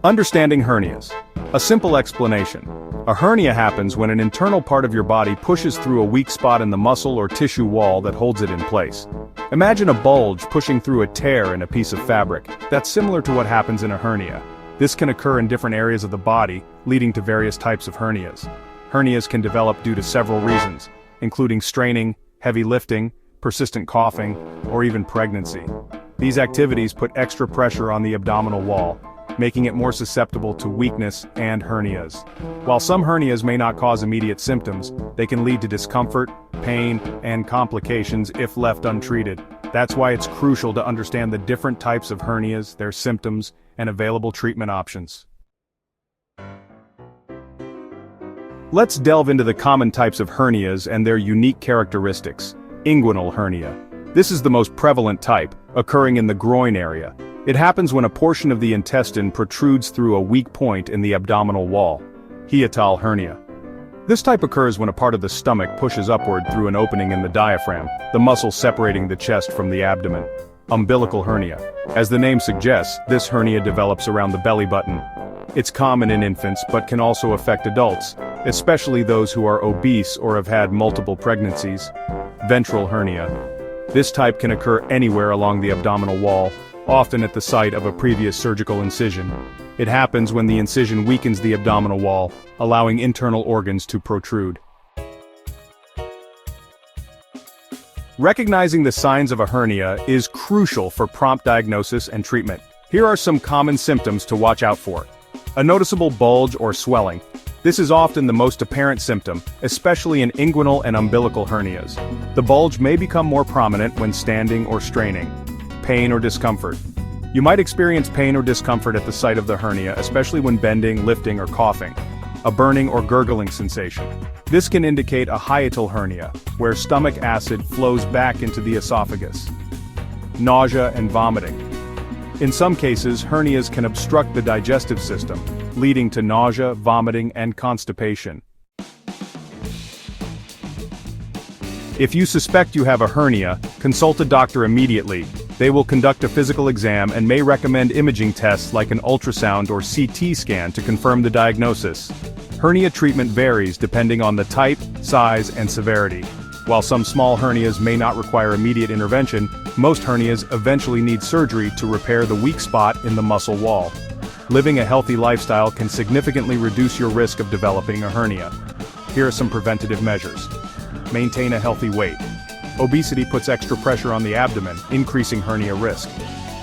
Understanding hernias. A simple explanation. A hernia happens when an internal part of your body pushes through a weak spot in the muscle or tissue wall that holds it in place. Imagine a bulge pushing through a tear in a piece of fabric. That's similar to what happens in a hernia. This can occur in different areas of the body, leading to various types of hernias. Hernias can develop due to several reasons, including straining, heavy lifting, persistent coughing, or even pregnancy. These activities put extra pressure on the abdominal wall, making it more susceptible to weakness and hernias. While some hernias may not cause immediate symptoms, they can lead to discomfort, pain, and complications if left untreated. That's why it's crucial to understand the different types of hernias, their symptoms, and available treatment options. Let's delve into the common types of hernias and their unique characteristics. Inguinal hernia. This is the most prevalent type, occurring in the groin area. It happens when a portion of the intestine protrudes through a weak point in the abdominal wall. Hiatal hernia. This type occurs when a part of the stomach pushes upward through an opening in the diaphragm, the muscle separating the chest from the abdomen. Umbilical hernia. As the name suggests, this hernia develops around the belly button. It's common in infants but can also affect adults, especially those who are obese or have had multiple pregnancies. Ventral hernia. This type can occur anywhere along the abdominal wall, often at the site of a previous surgical incision. It happens when the incision weakens the abdominal wall, allowing internal organs to protrude. Recognizing the signs of a hernia is crucial for prompt diagnosis and treatment. Here are some common symptoms to watch out for. A noticeable bulge or swelling. This is often the most apparent symptom, especially in inguinal and umbilical hernias. The bulge may become more prominent when standing or straining. Pain or discomfort. You might experience pain or discomfort at the site of the hernia, especially when bending, lifting, or coughing. A burning or gurgling sensation. This can indicate a hiatal hernia, where stomach acid flows back into the esophagus. Nausea and vomiting. In some cases, hernias can obstruct the digestive system, leading to nausea, vomiting, and constipation. If you suspect you have a hernia, consult a doctor immediately. They will conduct a physical exam and may recommend imaging tests like an ultrasound or CT scan to confirm the diagnosis. Hernia treatment varies depending on the type, size, and severity. While some small hernias may not require immediate intervention, most hernias eventually need surgery to repair the weak spot in the muscle wall. Living a healthy lifestyle can significantly reduce your risk of developing a hernia. Here are some preventative measures. Maintain a healthy weight. Obesity puts extra pressure on the abdomen, increasing hernia risk.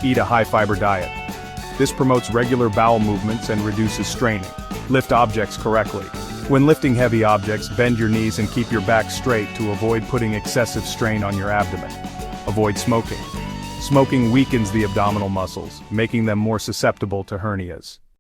Eat a high-fiber diet. This promotes regular bowel movements and reduces straining. Lift objects correctly. When lifting heavy objects, bend your knees and keep your back straight to avoid putting excessive strain on your abdomen. Avoid smoking. Smoking weakens the abdominal muscles, making them more susceptible to hernias.